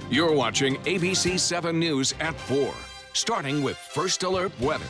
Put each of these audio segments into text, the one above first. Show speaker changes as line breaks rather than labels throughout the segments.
You're watching ABC 7 News at 4, starting with First Alert Weather.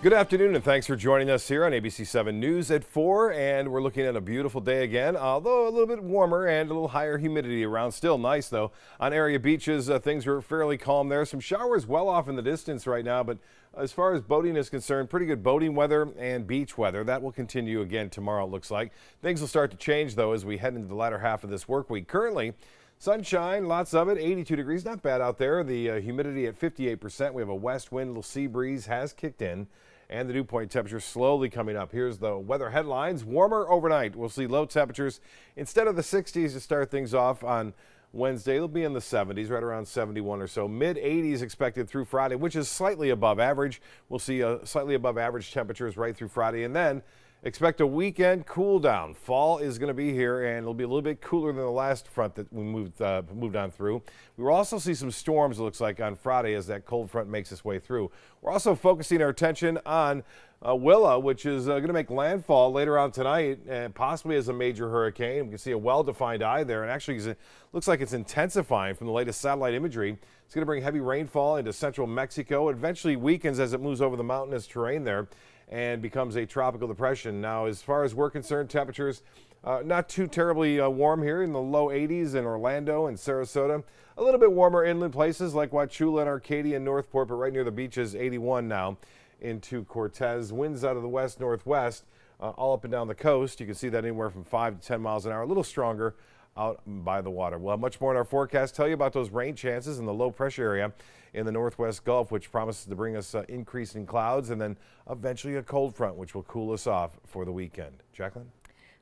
Good afternoon and thanks for joining us here on ABC 7 News at 4, and we're looking at a beautiful day again, although a little bit warmer and a little higher humidity around. Still nice though. On area beaches, things are fairly calm there. Some showers well off in the distance right now, but as far as boating is concerned, pretty good boating weather and beach weather. That will continue again tomorrow, it looks like. Things will start to change though as we head into the latter half of this work week. Currently, sunshine, lots of it, 82 degrees, not bad out there. The humidity at 58%. We have a west wind, little sea breeze has kicked in, and the dew point temperature slowly coming up. Here's the weather headlines. Warmer overnight. We'll see low temperatures instead of the 60s to start things off on Wednesday. They'll be in the 70s, right around 71 or so. Mid 80s expected through Friday, which is slightly above average. We'll see slightly above average temperatures right through Friday, and then expect a weekend cool down. Fall is going to be here, and it'll be a little bit cooler than the last front that we moved on through. We will also see some storms, it looks like, on Friday as that cold front makes its way through. We're also focusing our attention on Willa, which is going to make landfall later on tonight, and possibly as a major hurricane. We can see a well-defined eye there, and actually it looks like it's intensifying from the latest satellite imagery. It's going to bring heavy rainfall into central Mexico. It eventually weakens as it moves over the mountainous terrain there and becomes a tropical depression. Now, as far as we're concerned, temperatures not too terribly warm here in the low 80s in Orlando and Sarasota. A little bit warmer inland places like Wauchula and Arcadia and Northport, but right near the beaches, 81 now into Cortez. Winds out of the west-northwest all up and down the coast. You can see that anywhere from 5 to 10 miles an hour, a little stronger out by the water. We'll have much more in our forecast. Tell you about those rain chances in the low pressure area in the northwest Gulf, which promises to bring us increasing clouds and then eventually a cold front, which will cool us off for the weekend. Jacqueline?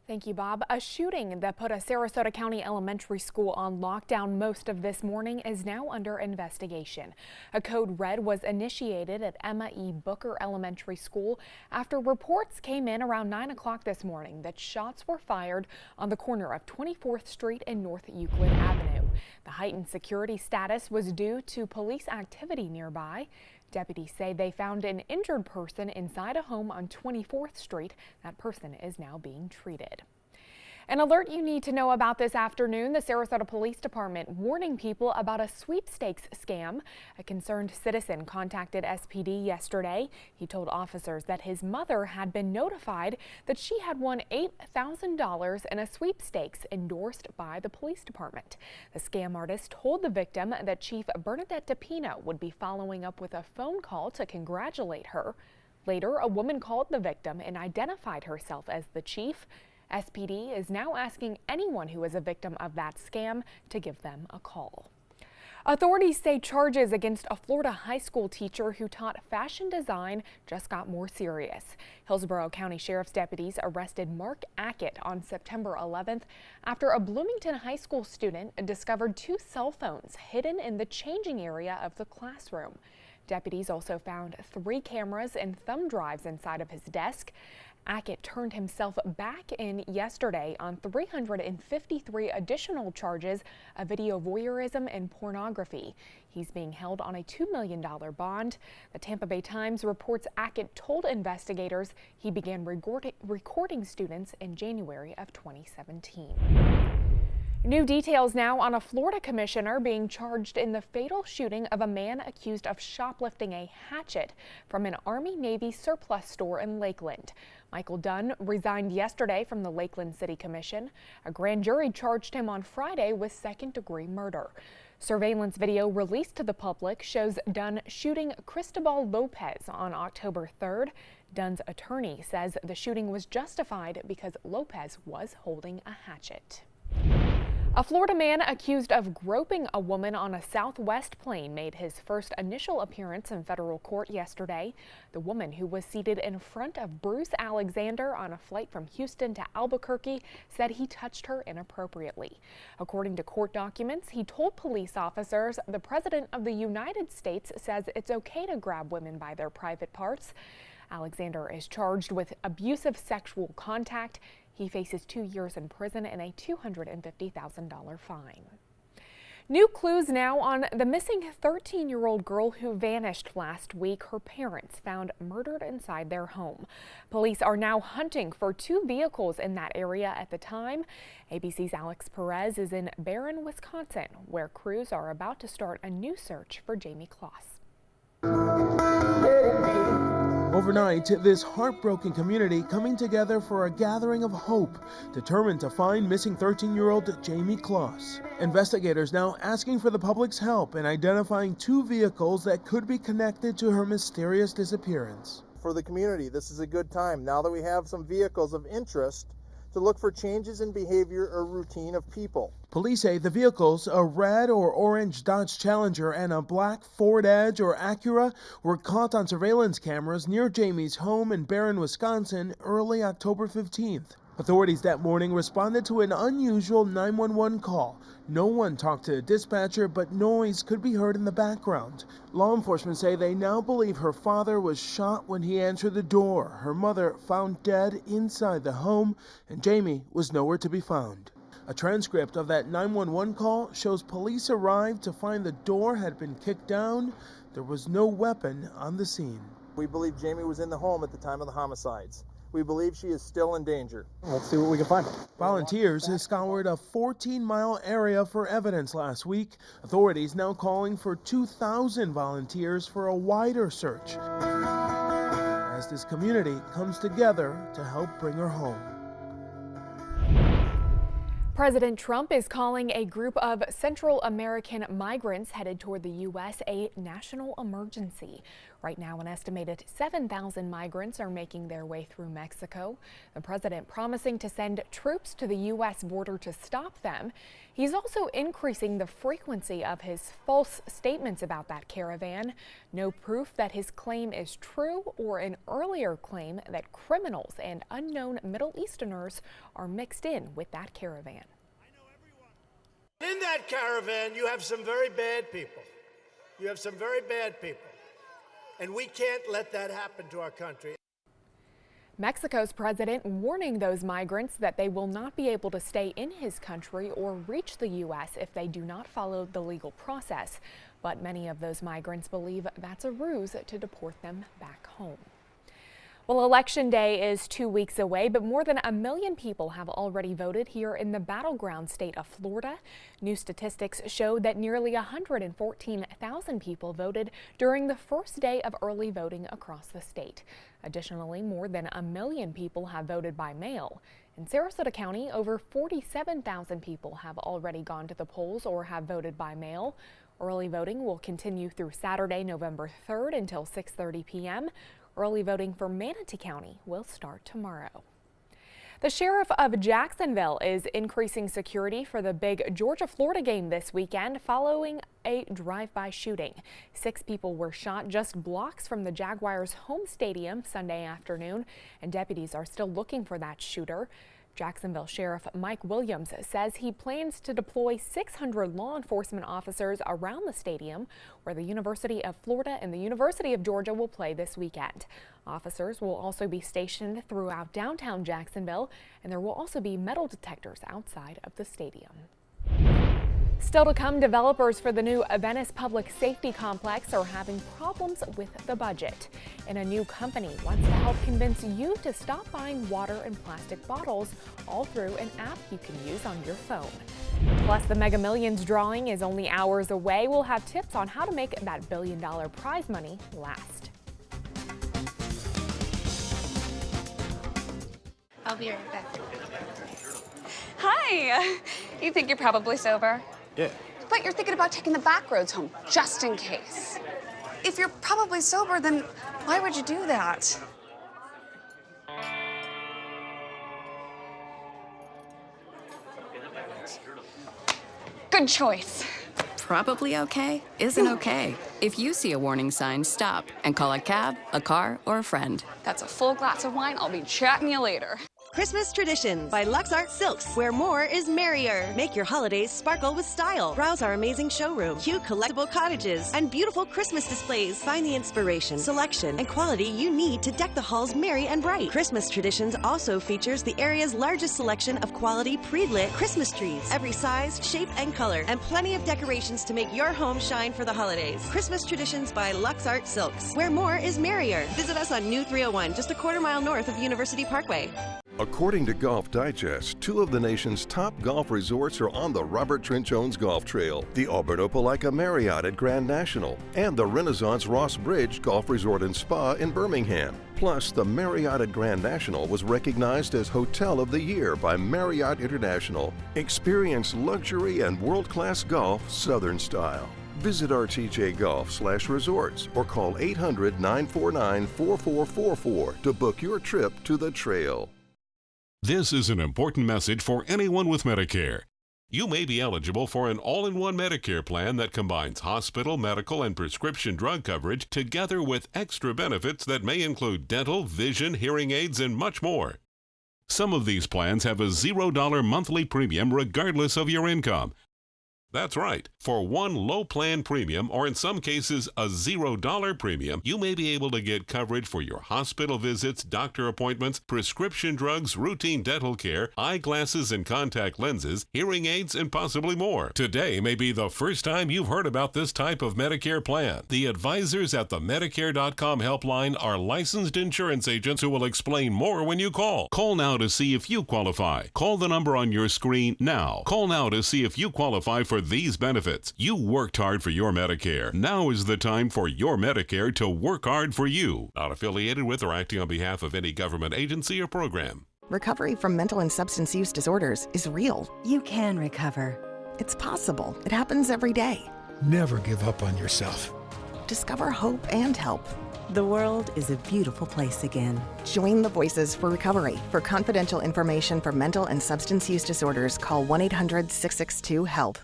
Thank you, Bob. A shooting that put a Sarasota County elementary school on lockdown most of this morning is now under investigation. A code red was initiated at Emma E. Booker Elementary School after reports came in around 9 o'clock this morning that shots were fired on the corner of 24th Street and North Euclid Avenue. The heightened security status was due to police activity nearby. Deputies say they found an injured person inside a home on 24th Street. That person is now being treated. An alert you need to know about this afternoon. The Sarasota Police Department warning people about a sweepstakes scam. A concerned citizen contacted SPD yesterday. He told officers that his mother had been notified that she had won $8,000 in a sweepstakes endorsed by the police department. The scam artist told the victim that Chief Bernadette DePino would be following up with a phone call to congratulate her. Later, a woman called the victim and identified herself as the chief. SPD is now asking anyone who is a victim of that scam to give them a call. Authorities say charges against a Florida high school teacher who taught fashion design just got more serious. Hillsborough County Sheriff's deputies arrested Mark Ackett on September 11th after a Bloomington High School student discovered 2 cell phones hidden in the changing area of the classroom. Deputies also found 3 cameras and thumb drives inside of his desk. Ackett turned himself back in yesterday on 353 additional charges of video voyeurism and pornography. He's being held on a $2 million bond. The Tampa Bay Times reports Ackett told investigators he began recording students in January of 2017. New details now on a Florida commissioner being charged in the fatal shooting of a man accused of shoplifting a hatchet from an Army-Navy surplus store in Lakeland. Michael Dunn resigned yesterday from the Lakeland City Commission. A grand jury charged him on Friday with second-degree murder. Surveillance video released to the public shows Dunn shooting Cristobal Lopez on October 3rd. Dunn's attorney says the shooting was justified because Lopez was holding a hatchet. A Florida man accused of groping a woman on a Southwest plane made his first initial appearance in federal court yesterday. The woman, who was seated in front of Bruce Alexander on a flight from Houston to Albuquerque, said he touched her inappropriately. According to court documents, he told police officers the President of the United States says it's okay to grab women by their private parts. Alexander is charged with abusive sexual contact. He faces 2 years in prison and a $250,000 fine. New clues now on the missing 13-year-old girl who vanished last week. Her parents found murdered inside their home. Police are now hunting for 2 vehicles in that area at the time. ABC's Alex Perez is in Barron, Wisconsin, where crews are about to start a new search for Jamie Kloss.
Overnight, this heartbroken community coming together for a gathering of hope, determined to find missing 13-year-old Jamie Kloss. Investigators now asking for the public's help in identifying 2 vehicles that could be connected to her mysterious disappearance.
For the community, this is a good time, now that we have some vehicles of interest, to look for changes in behavior or routine of people.
Police say the vehicles, a red or orange Dodge Challenger and a black Ford Edge or Acura, were caught on surveillance cameras near Jamie's home in Barron, Wisconsin, early October 15th. Authorities that morning responded to an unusual 911 call. No one talked to a dispatcher, but noise could be heard in the background. Law enforcement say they now believe her father was shot when he answered the door. Her mother found dead inside the home, and Jamie was nowhere to be found. A transcript of that 911 call shows police arrived to find the door had been kicked down. There was no weapon on the scene.
We believe Jamie was in the home at the time of the homicides. We believe she is still in danger.
Let's see what we can find.
Volunteers scoured a 14-mile area for evidence last week. Authorities now calling for 2,000 volunteers for a wider search as this community comes together to help bring her home.
President Trump is calling a group of Central American migrants headed toward the U.S. a national emergency. Right now, an estimated 7,000 migrants are making their way through Mexico. The president promising to send troops to the U.S. border to stop them. He's also increasing the frequency of his false statements about that caravan. No proof that his claim is true, or an earlier claim that criminals and unknown Middle Easterners are mixed in with that caravan.
In that caravan, you have some very bad people. You have some very bad people. And we can't let that happen to our country.
Mexico's president warning those migrants that they will not be able to stay in his country or reach the U.S. if they do not follow the legal process. But many of those migrants believe that's a ruse to deport them back home. Well, Election Day is 2 weeks away, but more than 1 million people have already voted here in the battleground state of Florida. New statistics show that nearly 114,000 people voted during the first day of early voting across the state. Additionally, more than 1 million people have voted by mail. In Sarasota County, over 47,000 people have already gone to the polls or have voted by mail. Early voting will continue through Saturday, November 3rd until 6:30 p.m. Early voting for Manatee County will start tomorrow. The sheriff of Jacksonville is increasing security for the big Georgia-Florida game this weekend following a drive-by shooting. 6 people were shot just blocks from the Jaguars' home stadium Sunday afternoon, and deputies are still looking for that shooter. Jacksonville Sheriff Mike Williams says he plans to deploy 600 law enforcement officers around the stadium where the University of Florida and the University of Georgia will play this weekend. Officers will also be stationed throughout downtown Jacksonville, and there will also be metal detectors outside of the stadium. Still to come, developers for the new Venice Public Safety Complex are having problems with the budget. And a new company wants to help convince you to stop buying water and plastic bottles, all through an app you can use on your phone. Plus, the Mega Millions drawing is only hours away. We'll have tips on how to make that $1 billion prize money last.
I'll be right back. Hi! You think you're probably sober?
Yeah.
But you're thinking about taking the back roads home, just in case. If you're probably sober, then why would you do that? Good choice.
Probably okay isn't okay. If you see a warning sign, stop and call a cab, a car, or a friend.
That's a full glass of wine. I'll be chatting you later.
Christmas Traditions by Lux Art Silks, where more is merrier. Make your holidays sparkle with style. Browse our amazing showroom, cute collectible cottages, and beautiful Christmas displays. Find the inspiration, selection, and quality you need to deck the halls merry and bright. Christmas Traditions also features the area's largest selection of quality pre-lit Christmas trees, every size, shape, and color, and plenty of decorations to make your home shine for the holidays. Christmas Traditions by Lux Art Silks, where more is merrier. Visit us on New 301, just a quarter-mile north of University Parkway.
According to Golf Digest, 2 of the nation's top golf resorts are on the Robert Trent Jones Golf Trail, the Auburn Opelika Marriott at Grand National, and the Renaissance Ross Bridge Golf Resort and Spa in Birmingham. Plus, the Marriott at Grand National was recognized as Hotel of the Year by Marriott International. Experience luxury and world-class golf Southern style. Visit rtjgolf/resorts or call 800-949-4444 to book your trip to the trail.
This is an important message for anyone with Medicare. You may be eligible for an all-in-one Medicare plan that combines hospital, medical, and prescription drug coverage together with extra benefits that may include dental, vision, hearing aids, and much more. Some of these plans have a $0 monthly premium regardless of your income. That's right. For one low plan premium, or in some cases a $0 premium, you may be able to get coverage for your hospital visits, doctor appointments, prescription drugs, routine dental care, eyeglasses and contact lenses, hearing aids, and possibly more. Today may be the first time you've heard about this type of Medicare plan. The advisors at the Medicare.com helpline are licensed insurance agents who will explain more when you call. Call now to see if you qualify. Call the number on your screen now. Call now to see if you qualify for these benefits. You worked hard for your Medicare. Now is the time for your Medicare to work hard for you. Not affiliated with or acting on behalf of any government agency or program.
Recovery from mental and substance use disorders is real.
You can recover.
It's possible. It happens every day.
Never give up on yourself.
Discover hope and help.
The world is a beautiful place again.
Join the Voices for Recovery. For confidential information for mental and substance use disorders, call 1-800-662-HELP.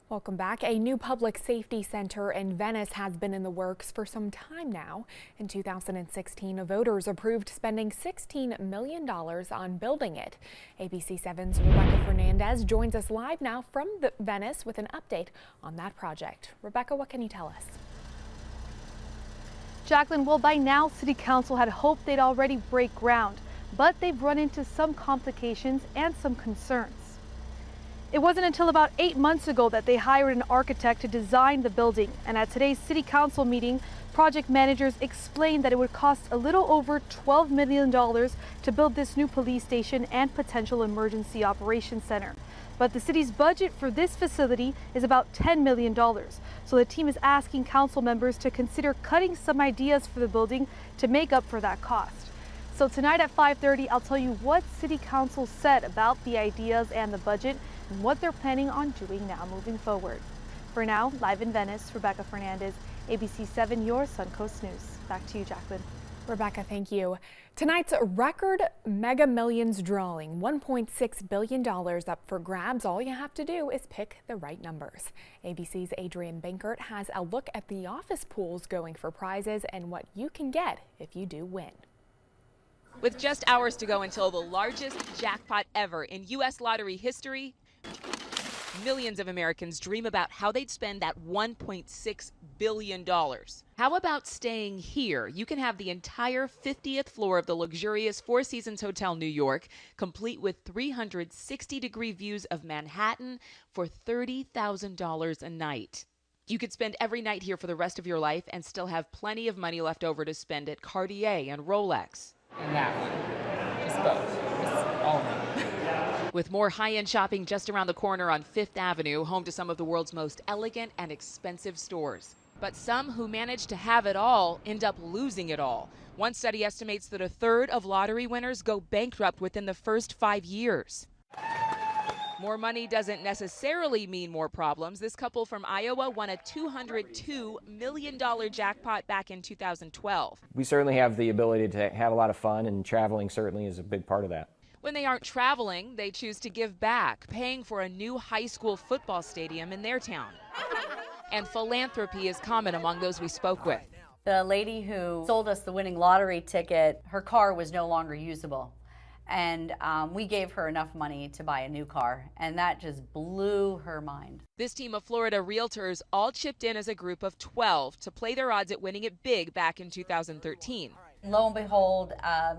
Welcome back. A new public safety center in Venice has been in the works for some time now. In 2016, voters approved spending $16 million on building it. ABC 7's Rebecca Fernandez joins us live now from Venice with an update on that project. Rebecca, what can you tell us?
Jacqueline, well, by now, City Council had hoped they'd already break ground, but they've run into some complications and some concerns. It wasn't until about 8 months ago that they hired an architect to design the building, and at today's City Council meeting, project managers explained that it would cost a little over $12 million to build this new police station and potential emergency operations center. But the city's budget for this facility is about $10 million. So the team is asking council members to consider cutting some ideas for the building to make up for that cost. So tonight at 5:30, I'll tell you what City Council said about the ideas and the budget and what they're planning on doing now moving forward. For now, live in Venice, Rebecca Fernandez, ABC 7, your Suncoast News. Back to you, Jacqueline.
Rebecca, thank you. Tonight's record Mega Millions drawing, $1.6 billion up for grabs. All you have to do is pick the right numbers. ABC's Adrian Bankert has a look at the office pools going for prizes and what you can get if you do win.
With just hours to go until the largest jackpot ever in U.S. lottery history, millions of Americans dream about how they'd spend that $1.6 billion. How about staying here? You can have the entire 50th floor of the luxurious Four Seasons Hotel New York, complete with 360-degree views of Manhattan for $30,000 a night. You could spend every night here for the rest of your life and still have plenty of money left over to spend at Cartier and Rolex.
And that one, just both, just all of them.
With more high-end shopping just around the corner on Fifth Avenue, home to some of the world's most elegant and expensive stores. But some who manage to have it all end up losing it all. One study estimates that a third of lottery winners go bankrupt within the first 5 years. More money doesn't necessarily mean more problems. This couple from Iowa won a $202 million jackpot back in 2012.
We certainly have the ability to have a lot of fun, and traveling certainly is a big part of that.
When they aren't traveling, they choose to give back, paying for a new high school football stadium in their town. And philanthropy is common among those we spoke with.
The lady who sold us the winning lottery ticket, her car was no longer usable. And we gave her enough money to buy a new car, and that just blew her mind.
This team of Florida realtors all chipped in as a group of 12 to play their odds at winning it big back in 2013.
Lo and behold,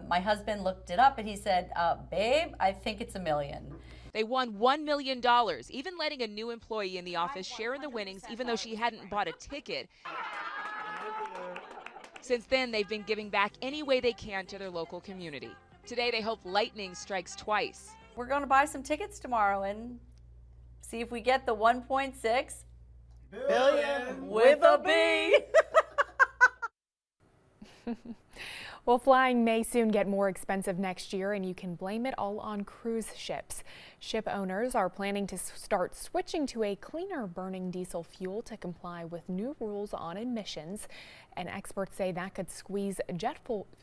my husband looked it up and he said, babe, I think it's $1 million.
They won $1 million, even letting a new employee in the office share in the winnings even though she hadn't bought a ticket. Since then, they've been giving back any way they can to their local community. Today, they hope lightning strikes twice.
We're going to buy some tickets tomorrow and see if we get the 1.6 billion with a B.
Well, flying may soon get more expensive next year, and you can blame it all on cruise ships. Ship owners are planning to start switching to a cleaner burning diesel fuel to comply with new rules on emissions. And experts say that could squeeze jet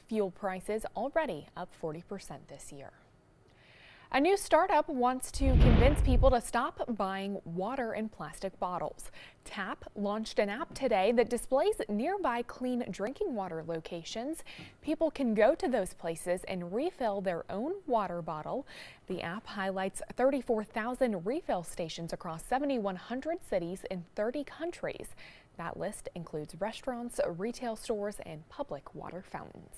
fuel prices, already up 40% this year. A new startup wants to convince people to stop buying water in plastic bottles. TAP launched an app today that displays nearby clean drinking water locations. People can go to those places and refill their own water bottle. The app highlights 34,000 refill stations across 7,100 cities in 30 countries. That list includes restaurants, retail stores, and public water fountains.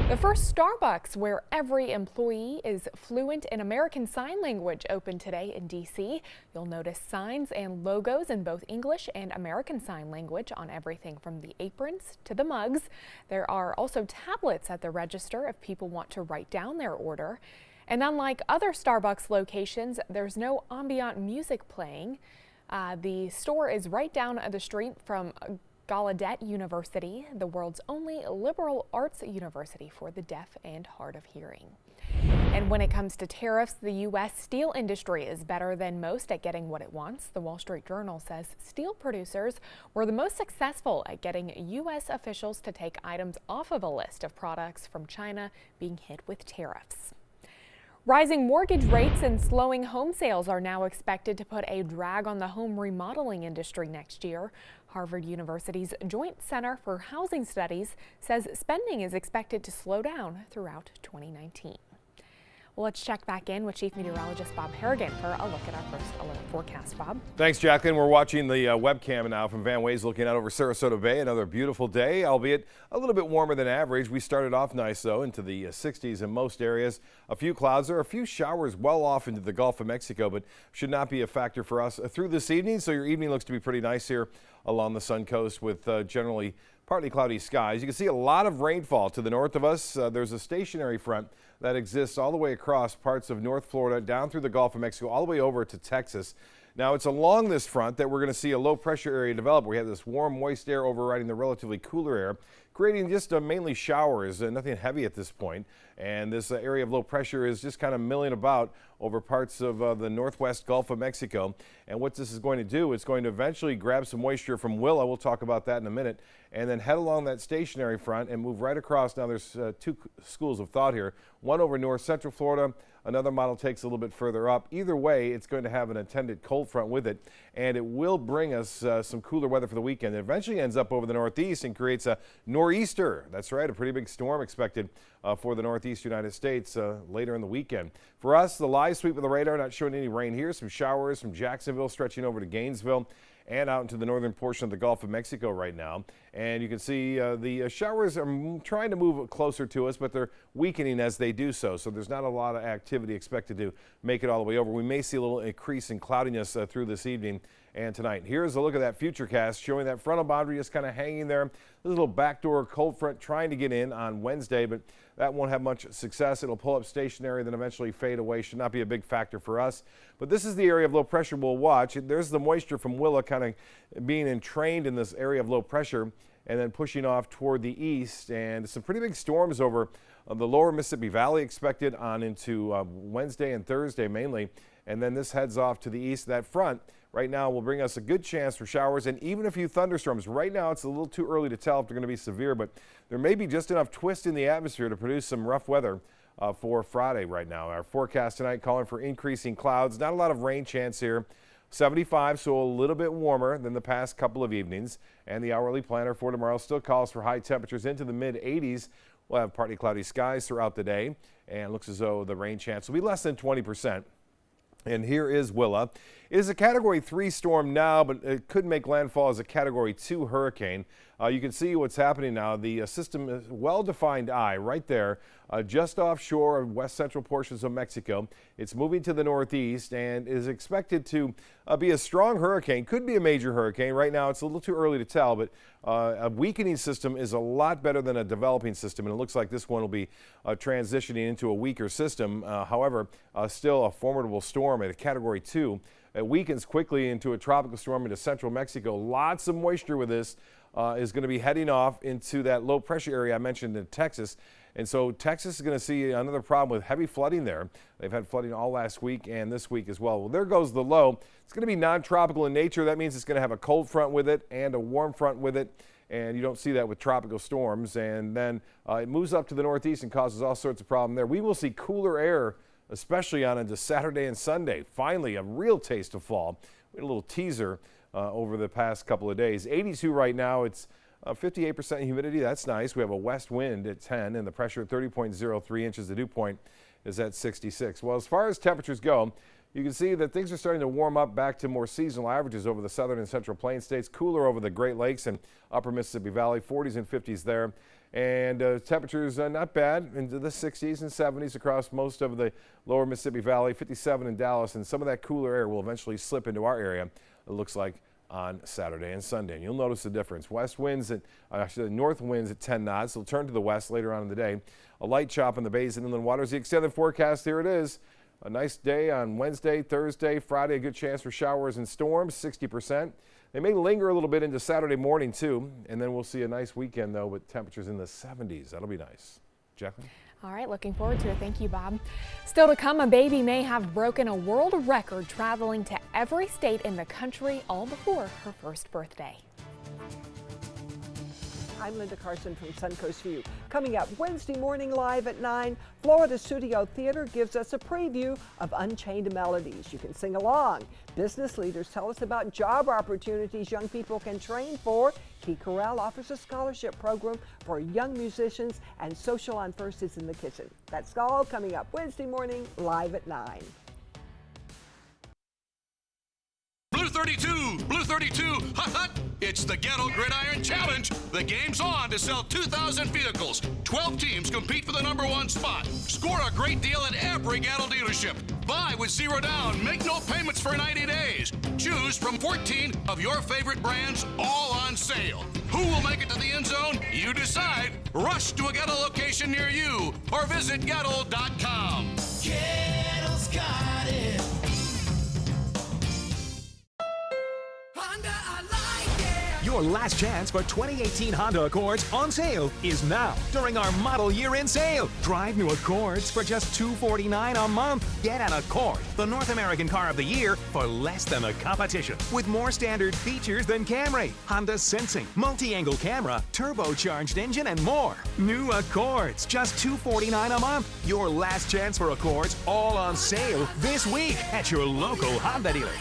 The first Starbucks where every employee is fluent in American Sign Language opened today in D.C. You'll notice signs and logos in both English and American Sign Language on everything from the aprons to the mugs. There are also tablets at the register if people want to write down their order. And unlike other Starbucks locations, there's no ambient music playing. The store is right down the street from Gallaudet University, the world's only liberal arts university for the deaf and hard of hearing. And when it comes to tariffs, the U.S. steel industry is better than most at getting what it wants. The Wall Street Journal says steel producers were the most successful at getting U.S. officials to take items off of a list of products from China being hit with tariffs. Rising mortgage rates and slowing home sales are now expected to put a drag on the home remodeling industry next year. Harvard University's Joint Center for Housing Studies says spending is expected to slow down throughout 2019. Well, let's check back in with Chief Meteorologist Bob Harrigan for a look at our first alert forecast. Bob?
Thanks, Jacqueline. We're watching the webcam now from Van Ways looking out over Sarasota Bay. Another beautiful day, albeit a little bit warmer than average. We started off nice, though, into the 60s in most areas. A few clouds. There are a few showers well off into the Gulf of Mexico, but should not be a factor for us through this evening. So your evening looks to be pretty nice here along the Sun Coast with generally partly cloudy skies. You can see a lot of rainfall to the north of us. There's a stationary front that exists all the way across parts of North Florida, down through the Gulf of Mexico, all the way over to Texas. Now, it's along this front that we're going to see a low pressure area develop. We have this warm, moist air overriding the relatively cooler air, creating just mainly showers, nothing heavy at this point. And this area of low pressure is just kind of milling about over parts of the northwest Gulf of Mexico. And what this is going to do, it's going to eventually grab some moisture from Willa. We'll talk about that in a minute. And then head along that stationary front and move right across. Now, there's two schools of thought here. One over north central Florida. Another model takes a little bit further up. Either way, it's going to have an attendant cold front with it, and it will bring us some cooler weather for the weekend. It eventually ends up over the northeast and creates a nor'easter. That's right, a pretty big storm expected for the northeast United States later in the weekend. For us, the live sweep of the radar, not showing any rain here. Some showers from Jacksonville stretching over to Gainesville and out into the northern portion of the Gulf of Mexico right now. And you can see the showers are trying to move closer to us, but they're weakening as they do so. So there's not a lot of activity expected to make it all the way over. We may see a little increase in cloudiness through this evening and tonight. Here's a look at that futurecast showing that frontal boundary just kind of hanging there. This little backdoor cold front trying to get in on Wednesday, but that won't have much success. It'll pull up stationary, then eventually fade away. Should not be a big factor for us. But this is the area of low pressure we'll watch. There's the moisture from Willa kind of being entrained in this area of low pressure and then pushing off toward the east. And some pretty big storms over the lower Mississippi Valley expected on into Wednesday and Thursday mainly. And then this heads off to the east. That front right now will bring us a good chance for showers and even a few thunderstorms. Right now it's a little too early to tell if they're going to be severe, but there may be just enough twist in the atmosphere to produce some rough weather for Friday right now. Our forecast tonight calling for increasing clouds. Not a lot of rain chance here. 75, so a little bit warmer than the past couple of evenings. And the hourly planner for tomorrow still calls for high temperatures into the mid-80s. We'll have partly cloudy skies throughout the day, and it looks as though the rain chance will be less than 20%. And here is Willa. It is a Category 3 storm now, but it could make landfall as a Category 2 hurricane. You can see what's happening now. The system is well-defined eye right there, just offshore of west central portions of Mexico. It's moving to the northeast and is expected to be a strong hurricane. Could be a major hurricane. Right now it's a little too early to tell, but a weakening system is a lot better than a developing system, and it looks like this one will be transitioning into a weaker system. However, still a formidable storm at a Category 2. It weakens quickly into a tropical storm into central Mexico. Lots of moisture with this. Is going to be heading off into that low pressure area I mentioned in Texas. And so Texas is going to see another problem with heavy flooding there. They've had flooding all last week and this week as well. Well, there goes the low. It's going to be non-tropical in nature. That means it's going to have a cold front with it and a warm front with it. And you don't see that with tropical storms. And then it moves up to the northeast and causes all sorts of problems there. We will see cooler air, especially on into Saturday and Sunday. Finally, a real taste of fall. We had a little teaser over the past couple of days. 82 right now. It's 58% humidity. That's nice. We have a west wind at 10 and the pressure at 30.03 inches. The dew point is at 66. Well, as far as temperatures go, you can see that things are starting to warm up back to more seasonal averages over the southern and central plain states. Cooler over the Great Lakes and upper Mississippi Valley. 40s and 50s there. And temperatures not bad into the 60s and 70s across most of the lower Mississippi Valley. 57 in Dallas, and some of that cooler air will eventually slip into our area, it looks like, on Saturday and Sunday. And you'll notice the difference. West winds at actually north winds at 10 knots. They'll turn to the west later on in the day. A light chop in the bays and inland waters. The extended forecast, here it is. A nice day on Wednesday, Thursday, Friday. A good chance for showers and storms, 60%. They may linger a little bit into Saturday morning too, and then we'll see a nice weekend though with temperatures in the 70s. That'll be nice. Jacqueline?
All right, looking forward to it. Thank you, Bob. Still to come, a baby may have broken a world record traveling to every state in the country all before her first birthday.
I'm Linda Carson from Suncoast View. Coming up Wednesday morning live at 9, Florida Studio Theater gives us a preview of Unchained Melodies. You can sing along. Business leaders tell us about job opportunities young people can train for. Key Corral offers a scholarship program for young musicians, and Social on First is in the kitchen. That's all coming up Wednesday morning live at 9.
Blue 32, Blue 32, hot, hot. It's the Gatto Gridiron Challenge. The game's on to sell 2,000 vehicles. 12 teams compete for the #1 spot. Score a great deal at every Gatto dealership. Buy with 0 down. Make no payments for 90 days. Choose from 14 of your favorite brands, all on sale. Who will make it to the end zone? You decide. Rush to a Gatto location near you or visit Gatto.com.
Gatto's got it.
Your last chance for 2018 Honda Accords on sale is now during our model year-end sale. Drive new Accords for just $249 a month. Get an Accord, the North American Car of the Year, for less than the competition. With more standard features than Camry, Honda Sensing, multi-angle camera, turbocharged engine, and more. New Accords, just $249 a month. Your last chance for Accords, all on sale this week at your local Honda dealer.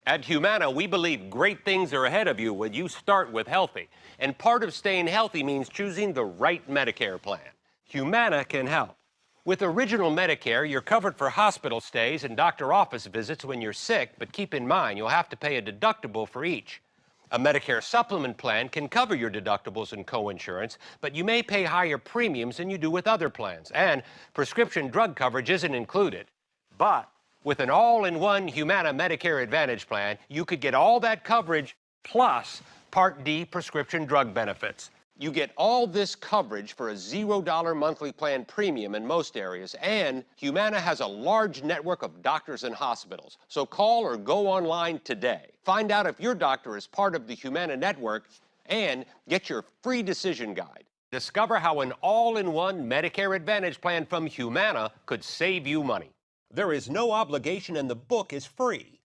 At Humana, we believe great things are ahead of you when you start with healthy. And part of staying healthy means choosing the right Medicare plan. Humana can help. With Original Medicare, you're covered for hospital stays and doctor office visits when you're sick, but keep in mind you'll have to pay a deductible for each. A Medicare supplement plan can cover your deductibles and coinsurance, but you may pay higher premiums than you do with other plans, and prescription drug coverage isn't included. But with an all-in-one Humana Medicare Advantage plan, you could get all that coverage plus Part D prescription drug benefits. You get all this coverage for a $0 monthly plan premium in most areas, and Humana has a large network of doctors and hospitals. So call or go online today. Find out if your doctor is part of the Humana network and get your free decision guide. Discover how an all-in-one Medicare Advantage plan from Humana could save you money. There is no obligation and the book is free.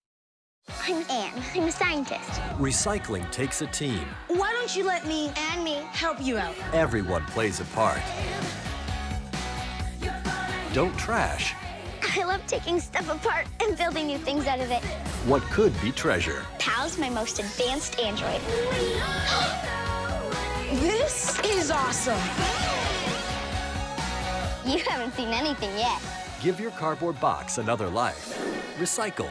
I'm Anne. I'm a scientist.
Recycling takes a team.
Why don't you let me and me help you out?
Everyone plays a part. Don't trash.
I love taking stuff apart and building new things out of it.
What could be treasure?
Pal's my most advanced android. This is awesome. You haven't seen anything yet.
Give your cardboard box another life. Recycle.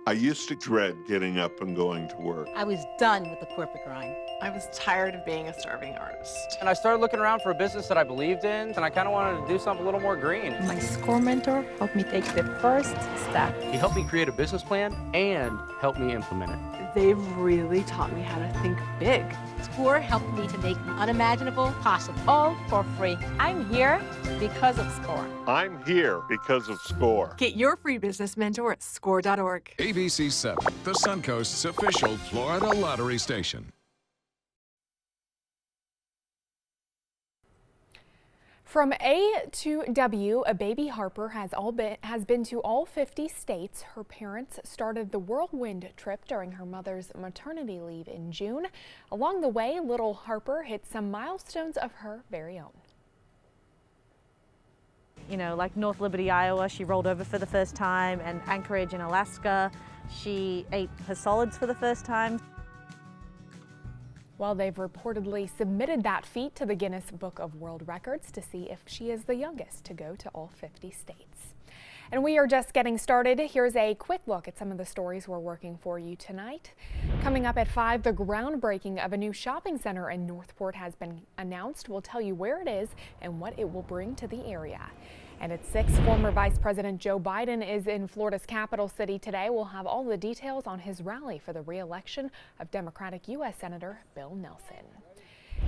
I used to dread getting up and going to work.
I was done with the corporate grind.
I was tired of being a starving artist.
And I started looking around for a business that I believed in, and I kind of wanted to do something a little more green.
My SCORE mentor helped me take the first step.
He helped me create a business plan and helped me implement it.
They've really taught me how to think big.
SCORE helped me to make the unimaginable possible, all for free. I'm here because of SCORE.
I'm here because of SCORE.
Get your free business mentor at score.org.
ABC 7, the Suncoast's official Florida lottery station.
From A to W, a baby Harper has been to all 50 states. Her parents started the whirlwind trip during her mother's maternity leave in June. Along the way, little Harper hit some milestones of her very own.
You know, like North Liberty, Iowa, she rolled over for the first time, and Anchorage in Alaska, she ate her solids for the first time.
Well, they've reportedly submitted that feat to the Guinness Book of World Records to see if she is the youngest to go to all 50 states. And we are just getting started. Here's a quick look at some of the stories we're working for you tonight. Coming up at 5, the groundbreaking of a new shopping center in Northport has been announced. We'll tell you where it is and what it will bring to the area. And at 6, former Vice President Joe Biden is in Florida's capital city today. We'll have all the details on his rally for the re-election of Democratic U.S. Senator Bill Nelson.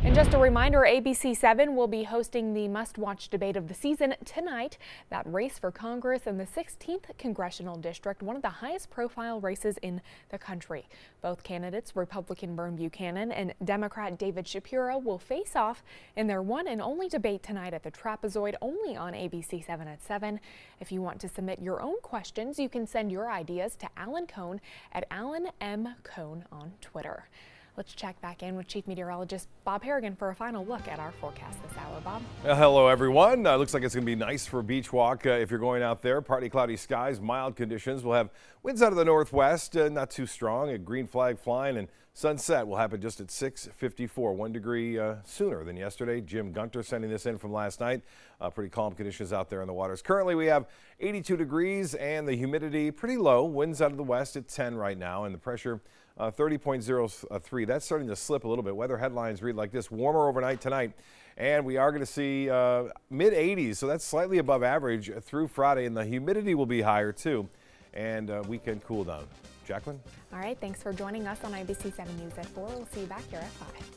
And just a reminder, ABC 7 will be hosting the must-watch debate of the season tonight. That race for Congress in the 16th Congressional District, one of the highest-profile races in the country. Both candidates, Republican Vern Buchanan and Democrat David Shapiro, will face off in their one and only debate tonight at the Trapezoid, only on ABC 7 at 7. If you want to submit your own questions, you can send your ideas to Alan Cohn at Alan M. Cohn on Twitter. Let's check back in with Chief Meteorologist Bob Harrigan for a final look at our forecast this hour. Bob.
Hello, everyone. Looks like it's going to be nice for a beach walk if you're going out there. Partly cloudy skies, mild conditions. We'll have winds out of the northwest, not too strong. A green flag flying, and sunset will happen just at 6:54, 1 degree sooner than yesterday. Jim Gunter sending this in from last night. Pretty calm conditions out there in the waters. Currently, we have 82 degrees and the humidity pretty low. Winds out of the west at 10 right now, and the pressure 30.03. That's starting to slip a little bit. Weather headlines read like this: warmer overnight tonight, and we are going to see mid 80s, so that's slightly above average through Friday, and the humidity will be higher too, and weekend cool down. Jacqueline?
All right, thanks for joining us on ABC 7 News at 4. We'll see you back here at 5.